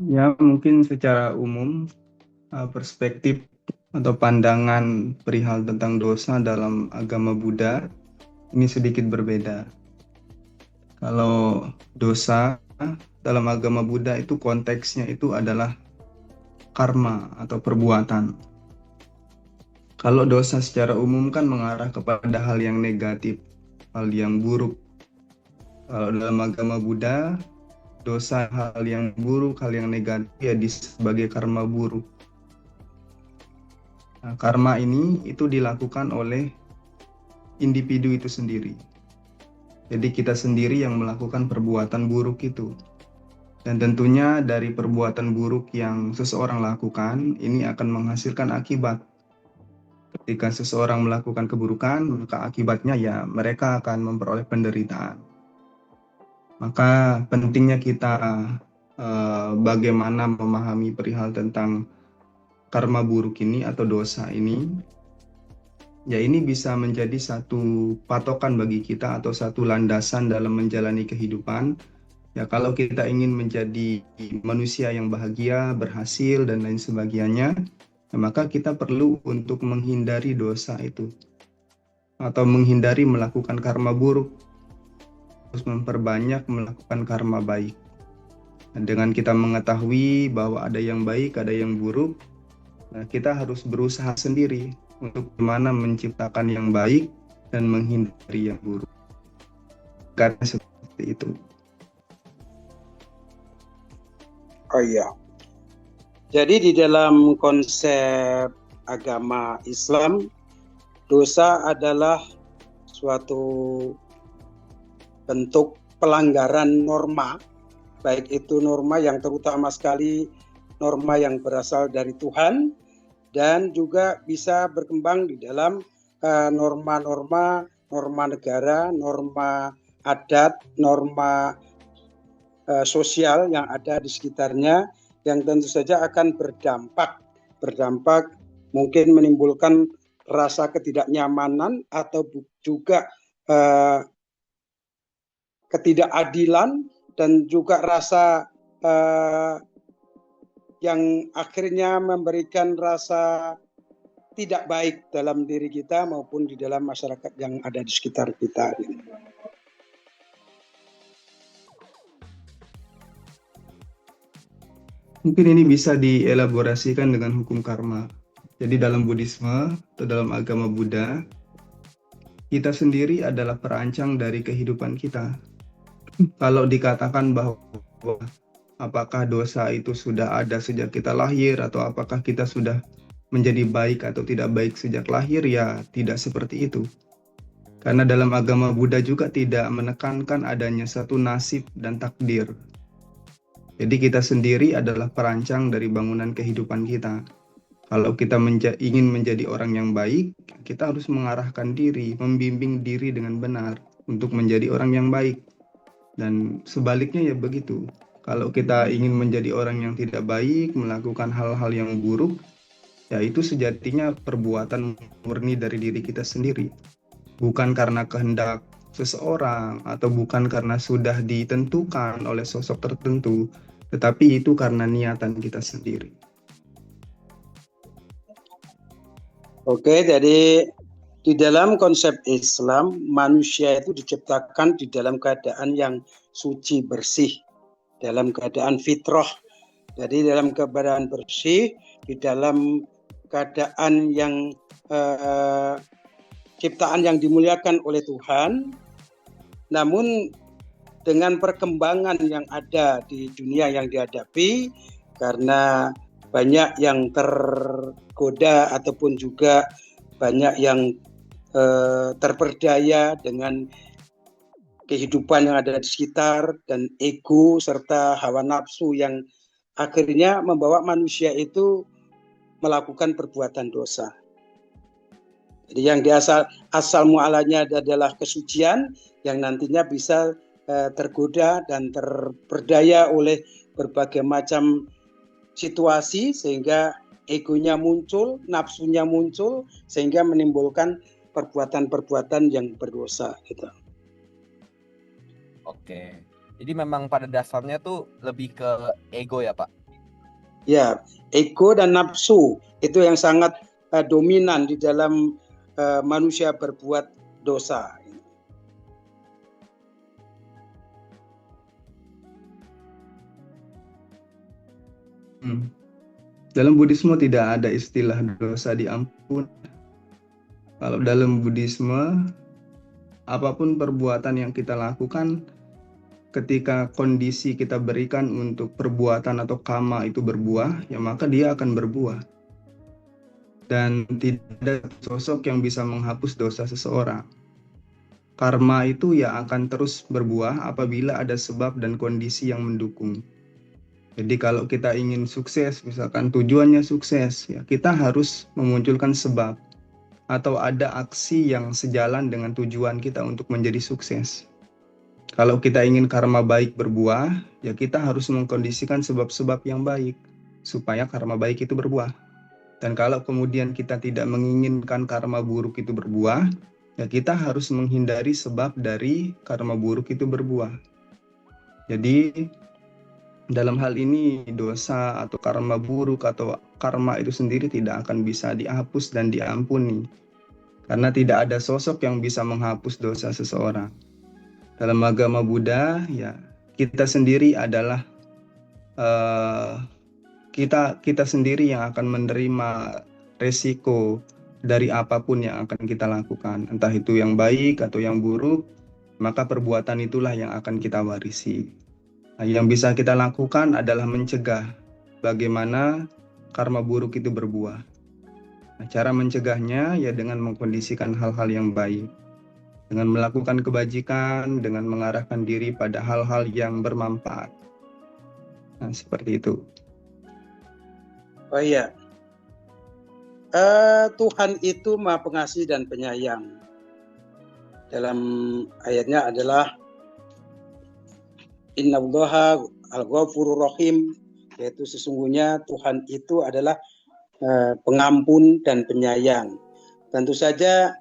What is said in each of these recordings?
Ya, mungkin secara umum perspektif atau pandangan perihal tentang dosa dalam agama Buddha ini sedikit berbeda. Kalau dosa dalam agama Buddha itu konteksnya itu adalah karma atau perbuatan. Kalau dosa secara umum kan mengarah kepada hal yang negatif, hal yang buruk. Kalau dalam agama Buddha, dosa hal yang buruk, hal yang negatif ya sebagai karma buruk. Nah, karma ini itu dilakukan oleh individu itu sendiri. Jadi kita sendiri yang melakukan perbuatan buruk itu. Dan tentunya dari perbuatan buruk yang seseorang lakukan, ini akan menghasilkan akibat. Ketika seseorang melakukan keburukan, maka akibatnya ya mereka akan memperoleh penderitaan. Maka pentingnya kita bagaimana memahami perihal tentang karma buruk ini atau dosa ini, ya ini bisa menjadi satu patokan bagi kita atau satu landasan dalam menjalani kehidupan. Ya, kalau kita ingin menjadi manusia yang bahagia, berhasil, dan lain sebagainya, ya, maka kita perlu untuk menghindari dosa itu, atau menghindari melakukan karma buruk, terus memperbanyak melakukan karma baik. Nah, dengan kita mengetahui bahwa ada yang baik, ada yang buruk, nah kita harus berusaha sendiri untuk bagaimana menciptakan yang baik dan menghindari yang buruk. Karena seperti itu. Oh iya. Jadi di dalam konsep agama Islam, dosa adalah suatu bentuk pelanggaran norma, baik itu norma yang terutama sekali norma yang berasal dari Tuhan, dan juga bisa berkembang di dalam norma-norma, norma negara, norma adat, norma sosial yang ada di sekitarnya, yang tentu saja akan berdampak mungkin menimbulkan rasa ketidaknyamanan atau juga ketidakadilan, dan juga rasa yang akhirnya memberikan rasa tidak baik dalam diri kita maupun di dalam masyarakat yang ada di sekitar kita. Mungkin ini bisa dielaborasikan dengan hukum karma. Jadi dalam Buddhisme atau dalam agama Buddha, kita sendiri adalah perancang dari kehidupan kita. Kalau dikatakan bahwa apakah dosa itu sudah ada sejak kita lahir atau apakah kita sudah menjadi baik atau tidak baik sejak lahir, ya tidak seperti itu. Karena dalam agama Buddha juga tidak menekankan adanya satu nasib dan takdir. Jadi kita sendiri adalah perancang dari bangunan kehidupan kita. Kalau kita ingin menjadi orang yang baik, kita harus mengarahkan diri, membimbing diri dengan benar untuk menjadi orang yang baik. Dan sebaliknya ya begitu. Kalau kita ingin menjadi orang yang tidak baik, melakukan hal-hal yang buruk, ya itu sejatinya perbuatan murni dari diri kita sendiri. Bukan karena kehendak seseorang atau bukan karena sudah ditentukan oleh sosok tertentu, tetapi itu karena niatan kita sendiri. Oke, jadi di dalam konsep Islam, manusia itu diciptakan di dalam keadaan yang suci, bersih, dalam keadaan fitrah. Jadi dalam keadaan bersih, di dalam keadaan yang ciptaan yang dimuliakan oleh Tuhan. Namun dengan perkembangan yang ada di dunia yang dihadapi, karena banyak yang tergoda ataupun juga banyak yang terperdaya dengan kehidupan yang ada di sekitar, dan ego serta hawa nafsu yang akhirnya membawa manusia itu melakukan perbuatan dosa. Jadi yang asal mualanya adalah kesucian yang nantinya bisa tergoda dan terperdaya oleh berbagai macam situasi, sehingga egonya muncul, nafsunya muncul, sehingga menimbulkan perbuatan-perbuatan yang berdosa gitu. Oke. Jadi memang pada dasarnya tuh lebih ke ego ya, Pak? Ya, ego dan nafsu itu yang sangat dominan di dalam manusia berbuat dosa. Dalam Buddhisme tidak ada istilah dosa diampun. Kalau dalam Buddhisme, apapun perbuatan yang kita lakukan, ketika kondisi kita berikan untuk perbuatan atau karma itu berbuah, ya maka dia akan berbuah. Dan tidak ada sosok yang bisa menghapus dosa seseorang. Karma itu ya akan terus berbuah apabila ada sebab dan kondisi yang mendukung. Jadi kalau kita ingin sukses, misalkan tujuannya sukses, ya kita harus memunculkan sebab atau ada aksi yang sejalan dengan tujuan kita untuk menjadi sukses. Kalau kita ingin karma baik berbuah, ya kita harus mengkondisikan sebab-sebab yang baik supaya karma baik itu berbuah. Dan kalau kemudian kita tidak menginginkan karma buruk itu berbuah, ya kita harus menghindari sebab dari karma buruk itu berbuah. Jadi dalam hal ini dosa atau karma buruk atau karma itu sendiri tidak akan bisa dihapus dan diampuni. Karena tidak ada sosok yang bisa menghapus dosa seseorang. Dalam agama Buddha, ya kita sendiri adalah kita sendiri yang akan menerima resiko dari apapun yang akan kita lakukan, entah itu yang baik atau yang buruk, maka perbuatan itulah yang akan kita warisi. Nah, yang bisa kita lakukan adalah mencegah bagaimana karma buruk itu berbuah. Nah, cara mencegahnya ya dengan mengkondisikan hal-hal yang baik, dengan melakukan kebajikan, dengan mengarahkan diri pada hal-hal yang bermanfaat. Nah, seperti itu. Oh iya, Tuhan itu Maha Pengasih dan Penyayang. Dalam ayatnya adalah Innallaha al-Ghafurur Rahim, yaitu sesungguhnya Tuhan itu adalah pengampun dan penyayang. Tentu saja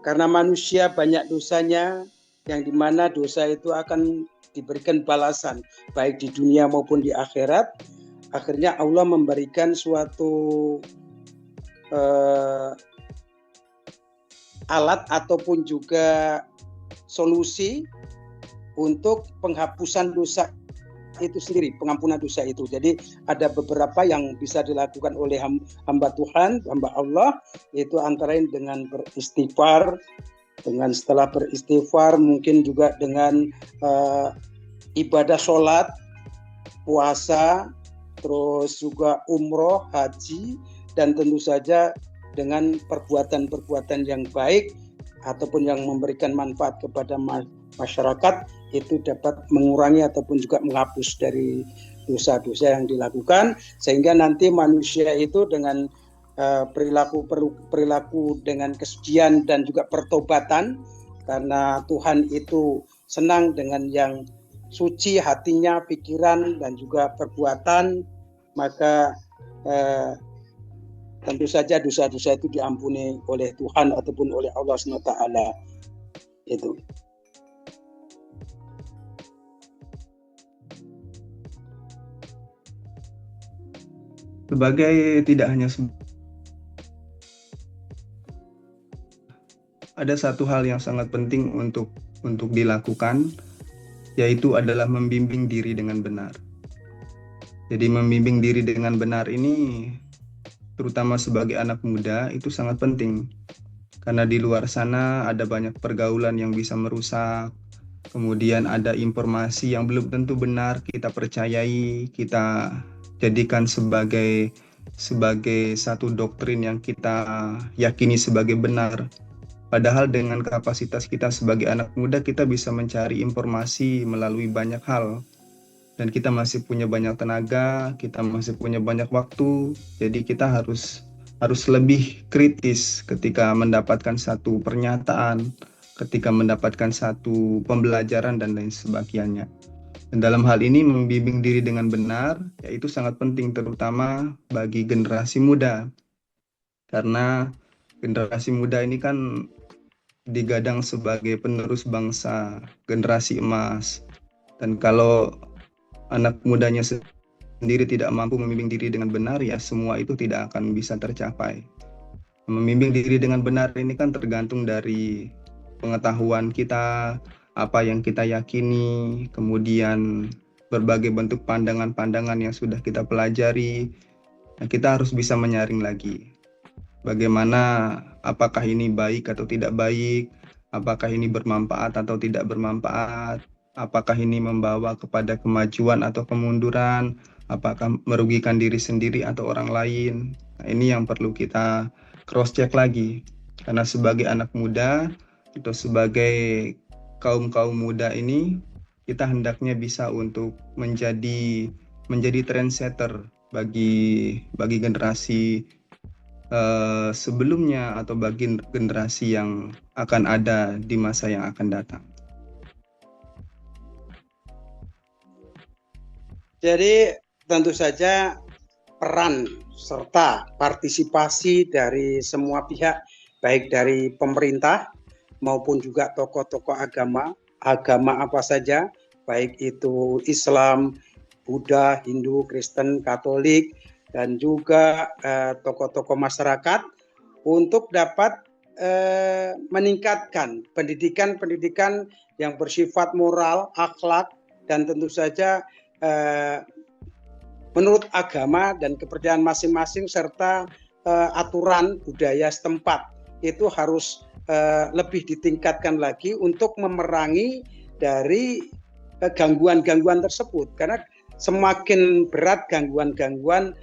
karena manusia banyak dosanya, yang dimana dosa itu akan diberikan balasan baik di dunia maupun di akhirat. Akhirnya Allah memberikan suatu alat ataupun juga solusi untuk penghapusan dosa itu sendiri, pengampunan dosa itu. Jadi ada beberapa yang bisa dilakukan oleh hamba Tuhan, hamba Allah, yaitu antara lain dengan beristighfar, dengan setelah beristighfar mungkin juga dengan ibadah sholat, puasa, terus juga umroh, haji, dan tentu saja dengan perbuatan-perbuatan yang baik ataupun yang memberikan manfaat kepada masyarakat, itu dapat mengurangi ataupun juga menghapus dari dosa-dosa yang dilakukan, sehingga nanti manusia itu dengan perilaku dengan kesucian dan juga pertobatan, karena Tuhan itu senang dengan yang suci hatinya, pikiran dan juga perbuatan, maka tentu saja dosa-dosa itu diampuni oleh Tuhan ataupun oleh Allah SWT. Itu. Sebagai tidak hanya ada satu hal yang sangat penting untuk dilakukan, yaitu adalah membimbing diri dengan benar. Jadi membimbing diri dengan benar ini, terutama sebagai anak muda, itu sangat penting. Karena di luar sana ada banyak pergaulan yang bisa merusak, kemudian ada informasi yang belum tentu benar kita percayai, kita jadikan sebagai satu doktrin yang kita yakini sebagai benar. Padahal dengan kapasitas kita sebagai anak muda, kita bisa mencari informasi melalui banyak hal. Dan kita masih punya banyak tenaga, kita masih punya banyak waktu. Jadi kita harus lebih kritis ketika mendapatkan satu pernyataan, ketika mendapatkan satu pembelajaran dan lain sebagainya. Dan dalam hal ini membimbing diri dengan benar, yaitu sangat penting terutama bagi generasi muda. Karena generasi muda ini kan digadang sebagai penerus bangsa, generasi emas. Dan kalau anak mudanya sendiri tidak mampu membimbing diri dengan benar, ya semua itu tidak akan bisa tercapai. Membimbing diri dengan benar ini kan tergantung dari pengetahuan kita, apa yang kita yakini, kemudian berbagai bentuk pandangan-pandangan yang sudah kita pelajari. Nah, kita harus bisa menyaring lagi. Bagaimana, apakah ini baik atau tidak baik, apakah ini bermanfaat atau tidak bermanfaat, apakah ini membawa kepada kemajuan atau kemunduran, apakah merugikan diri sendiri atau orang lain. Nah, ini yang perlu kita cross-check lagi. Karena sebagai anak muda atau sebagai kaum muda ini, kita hendaknya bisa untuk menjadi trendsetter bagi generasi sebelumnya atau bagi generasi yang akan ada di masa yang akan datang. Jadi tentu saja peran serta partisipasi dari semua pihak, baik dari pemerintah maupun juga tokoh-tokoh agama apa saja, baik itu Islam, Buddha, Hindu, Kristen, Katolik, dan juga tokoh-tokoh masyarakat untuk dapat meningkatkan pendidikan yang bersifat moral, akhlak, dan tentu saja menurut agama dan kepercayaan masing-masing serta aturan budaya setempat itu harus lebih ditingkatkan lagi untuk memerangi dari gangguan-gangguan tersebut, karena semakin berat gangguan-gangguan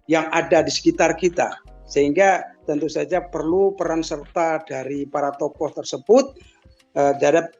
yang ada di sekitar kita, sehingga tentu saja perlu peran serta dari para tokoh tersebut.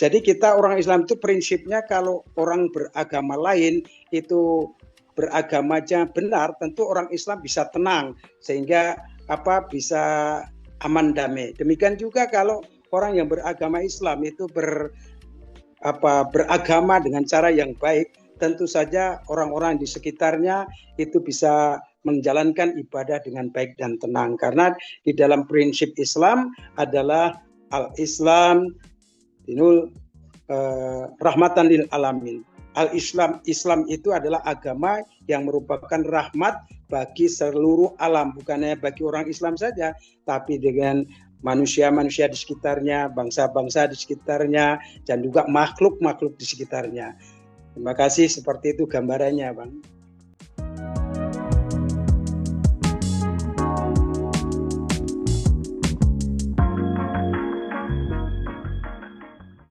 Jadi kita orang Islam itu prinsipnya kalau orang beragama lain itu beragamanya benar, tentu orang Islam bisa tenang sehingga bisa aman damai. Demikian juga kalau orang yang beragama Islam itu beragama dengan cara yang baik, tentu saja orang-orang di sekitarnya itu bisa menjalankan ibadah dengan baik dan tenang, karena di dalam prinsip Islam adalah al-Islam dinul rahmatan lil alamin. Al-Islam itu adalah agama yang merupakan rahmat bagi seluruh alam, bukan hanya bagi orang Islam saja, tapi dengan manusia-manusia di sekitarnya, bangsa-bangsa di sekitarnya, dan juga makhluk-makhluk di sekitarnya. Terima kasih, seperti itu gambarannya, Bang.